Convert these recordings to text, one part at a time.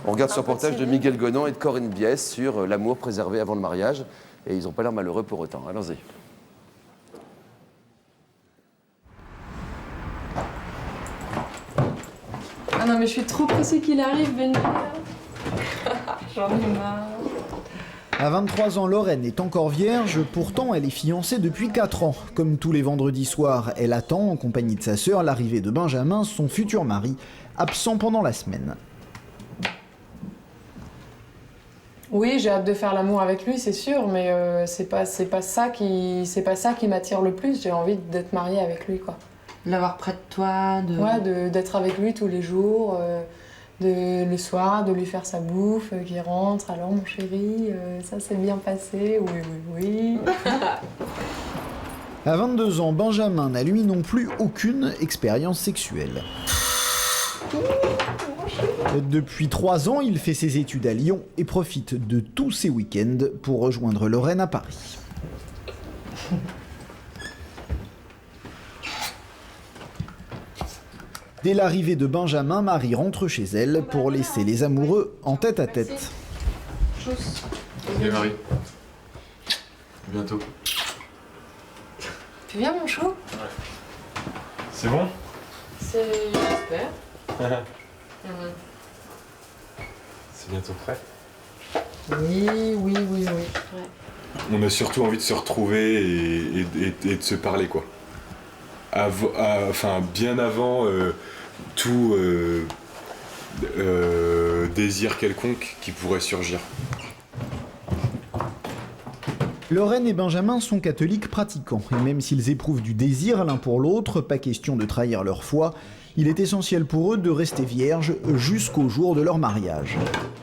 On regarde ce reportage de Miguel Gonan et de Corinne Biès sur l'amour préservé avant le mariage. Et ils n'ont pas l'air malheureux pour autant. Allons-y. Ah non, mais je suis trop pressée qu'il arrive, Benji. J'en ai marre. À 23 ans, Lorraine est encore vierge, pourtant elle est fiancée depuis 4 ans. Comme tous les vendredis soirs, elle attend, en compagnie de sa sœur, l'arrivée de Benjamin, son futur mari, absent pendant la semaine. Oui, j'ai hâte de faire l'amour avec lui, c'est sûr, mais c'est pas ça qui m'attire le plus. J'ai envie d'être mariée avec lui, quoi. De l'avoir près de toi, Ouais, d'être avec lui tous les jours, le soir, de lui faire sa bouffe, qu'il rentre. Alors, mon chéri, ça s'est bien passé, oui. À 22 ans, Benjamin n'a lui non plus aucune expérience sexuelle. Depuis 3 ans, il fait ses études à Lyon et profite de tous ses week-ends pour rejoindre Lorraine à Paris. Dès l'arrivée de Benjamin, Marie rentre chez elle pour laisser les amoureux en tête-à-tête. Salut Marie. À bientôt. Tu viens, mon chou? Ouais. C'est bon? J'espère. C'est bientôt prêt? Oui. Ouais. On a surtout envie de se retrouver et de se parler, quoi. Bien avant tout désir quelconque qui pourrait surgir. Lorraine et Benjamin sont catholiques pratiquants, et même s'ils éprouvent du désir l'un pour l'autre, pas question de trahir leur foi, il est essentiel pour eux de rester vierges jusqu'au jour de leur mariage.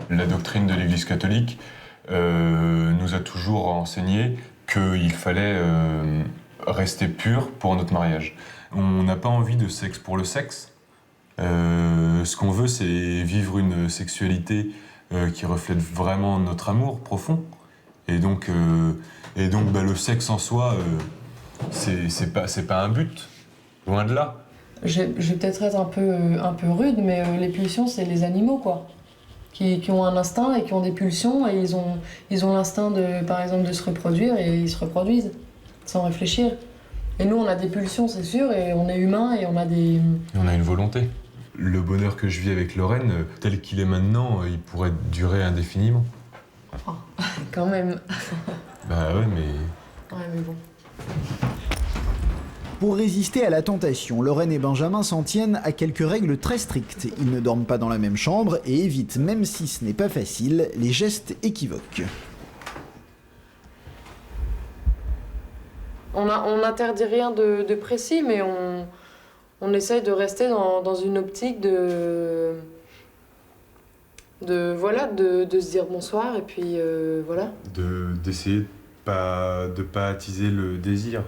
La doctrine de l'Église catholique nous a toujours enseigné qu'il fallait rester pur pour notre mariage. On n'a pas envie de sexe pour le sexe. Ce qu'on veut, c'est vivre une sexualité qui reflète vraiment notre amour profond. Et donc le sexe en soi, c'est pas un but, loin de là. Je vais peut-être être un peu rude, mais les pulsions, c'est les animaux, quoi. Qui ont un instinct et qui ont des pulsions, et ils ont l'instinct, par exemple, de se reproduire, et ils se reproduisent, sans réfléchir. Et nous, on a des pulsions, c'est sûr, et on est humains, et on a des... Et on a une volonté. Le bonheur que je vis avec Lorraine, tel qu'il est maintenant, il pourrait durer indéfiniment. Oh, quand même. Bah ouais, mais... Ouais, mais bon. Pour résister à la tentation, Lorraine et Benjamin s'en tiennent à quelques règles très strictes. Ils ne dorment pas dans la même chambre et évitent, même si ce n'est pas facile, les gestes équivoques. On n'interdit rien de précis, mais on essaye de rester dans une optique de se dire bonsoir, et puis voilà. D'essayer de pas attiser le désir.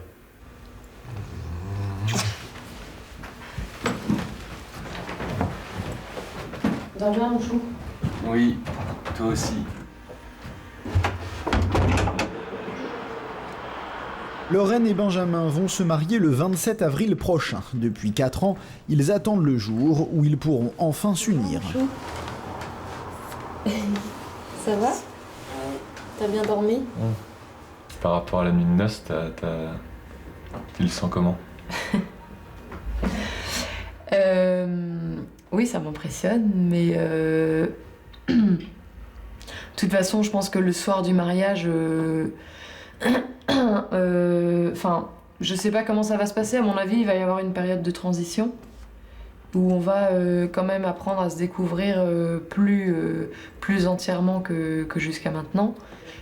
Dors bien, mon chou. Oui, toi aussi. Lorraine et Benjamin vont se marier le 27 avril prochain. Depuis 4 ans, ils attendent le jour où ils pourront enfin s'unir. Ça va? T'as bien dormi? Par rapport à la nuit de noces, tu le sens comment? Oui, ça m'impressionne, mais de toute façon, je pense que le soir du mariage, je sais pas comment ça va se passer. À mon avis, il va y avoir une période de transition où on va quand même apprendre à se découvrir plus entièrement que jusqu'à maintenant.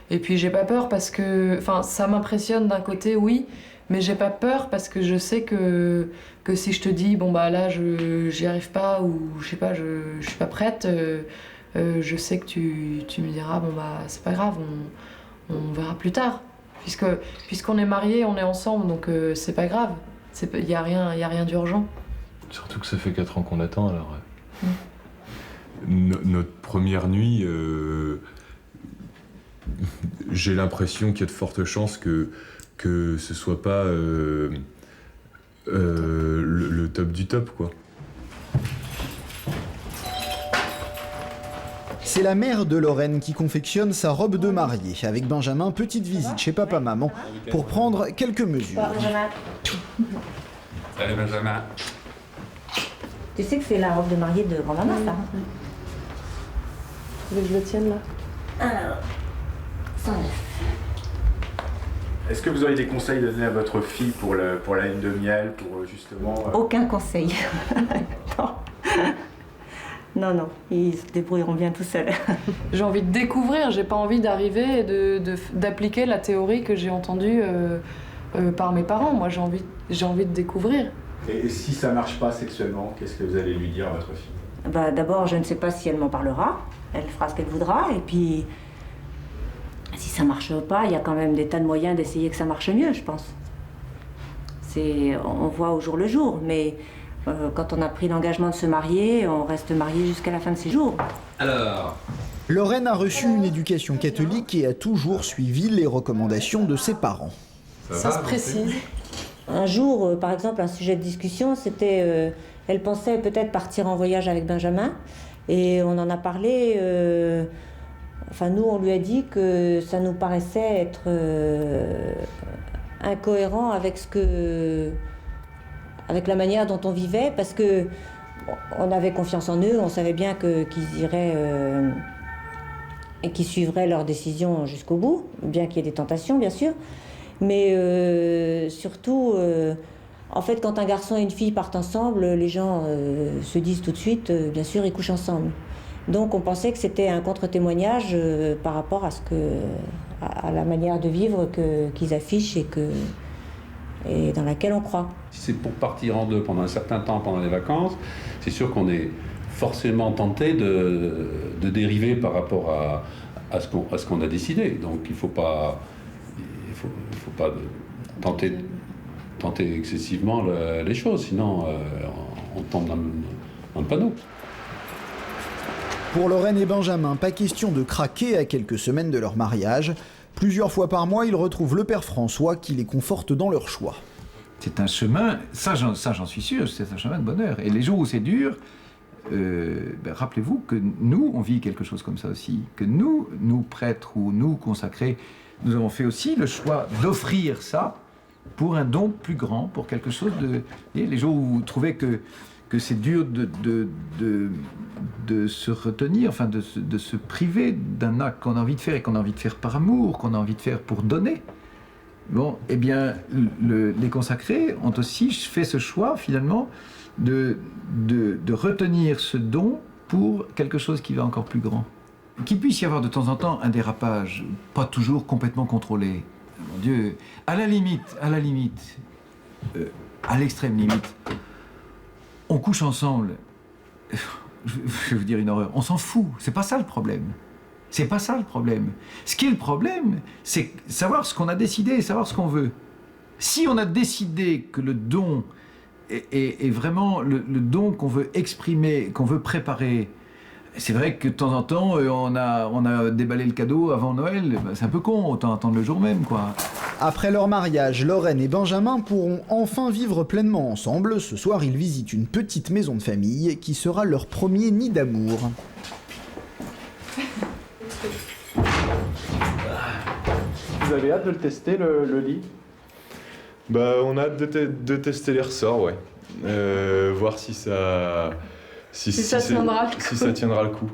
Et puis j'ai pas peur parce que, ça m'impressionne d'un côté, oui, mais j'ai pas peur parce que je sais que si je te dis, bon bah là j'y arrive pas, ou je sais pas, je suis pas prête, je sais que tu me diras, bon bah c'est pas grave, on verra plus tard. Puisqu'on est mariés, on est ensemble, donc c'est pas grave, y a rien d'urgent. Surtout que ça fait 4 ans qu'on attend, alors... Notre première nuit, j'ai l'impression qu'il y a de fortes chances que ce soit pas le top du top, quoi. C'est la mère de Lorraine qui confectionne sa robe de mariée. Avec Benjamin, petite visite chez papa-maman pour prendre quelques mesures. Salut Benjamin. Tu sais que c'est la robe de mariée de grand-maman, ça? Tu veux que je le tienne là? Alors, 109. Est-ce que vous auriez des conseils à donner à votre fille pour la lune de miel, pour justement... Aucun conseil. Non. Non, ils se débrouilleront bien tout seuls. J'ai envie de découvrir, j'ai pas envie d'arriver et d'appliquer la théorie que j'ai entendue par mes parents. Moi, j'ai envie de découvrir. Et si ça marche pas sexuellement, qu'est-ce que vous allez lui dire à votre fille? Bah, d'abord, je ne sais pas si elle m'en parlera. Elle fera ce qu'elle voudra. Et puis, si ça marche pas, il y a quand même des tas de moyens d'essayer que ça marche mieux, je pense. On voit au jour le jour, mais quand on a pris l'engagement de se marier, on reste marié jusqu'à la fin de ses jours. Alors, Lorraine a reçu une éducation catholique et a toujours suivi les recommandations de ses parents. Ça se précise. Un jour, par exemple, un sujet de discussion, c'était... elle pensait peut-être partir en voyage avec Benjamin, et on en a parlé... Enfin, nous, on lui a dit que ça nous paraissait être incohérent avec avec la manière dont on vivait, parce que on avait confiance en eux, on savait bien qu'ils iraient et qu'ils suivraient leurs décisions jusqu'au bout, bien qu'il y ait des tentations, bien sûr. Mais surtout, en fait, quand un garçon et une fille partent ensemble, les gens se disent tout de suite, bien sûr, ils couchent ensemble. Donc on pensait que c'était un contre-témoignage par rapport à la manière de vivre qu'ils affichent et dans laquelle on croit. Si c'est pour partir en deux pendant un certain temps, pendant les vacances, c'est sûr qu'on est forcément tenté de dériver par rapport à ce qu'on a décidé. Donc il ne faut pas tenter excessivement les choses, sinon on tombe dans le panneau. Pour Lorraine et Benjamin, pas question de craquer à quelques semaines de leur mariage. Plusieurs fois par mois, ils retrouvent le père François qui les conforte dans leur choix. C'est un chemin, ça j'en suis sûr, c'est un chemin de bonheur. Et les jours où c'est dur, rappelez-vous que nous, on vit quelque chose comme ça aussi. Que nous prêtres ou nous consacrés, nous avons fait aussi le choix d'offrir ça pour un don plus grand, pour quelque chose de... Les jours où vous trouvez que c'est dur de se retenir, enfin de se priver d'un acte qu'on a envie de faire et qu'on a envie de faire par amour, qu'on a envie de faire pour donner. Bon, eh bien, les consacrés ont aussi fait ce choix, finalement, de retenir ce don pour quelque chose qui va encore plus grand. Qu'il puisse y avoir de temps en temps un dérapage, pas toujours complètement contrôlé. Mon Dieu, à la limite, à l'extrême limite, on couche ensemble. Je vais vous dire une horreur. On s'en fout. C'est pas ça le problème. C'est pas ça le problème. Ce qui est le problème, c'est savoir ce qu'on a décidé, savoir ce qu'on veut. Si on a décidé que le don est vraiment le don qu'on veut exprimer, qu'on veut préparer, c'est vrai que de temps en temps, on a déballé le cadeau avant Noël. C'est un peu con, autant attendre le jour même, quoi. Après leur mariage, Lorraine et Benjamin pourront enfin vivre pleinement ensemble. Ce soir, ils visitent une petite maison de famille qui sera leur premier nid d'amour. Vous avez hâte de le tester, le lit? Bah, on a hâte de tester les ressorts, ouais. Voir si ça... Si ça tiendra le coup. Si ça tiendra le coup.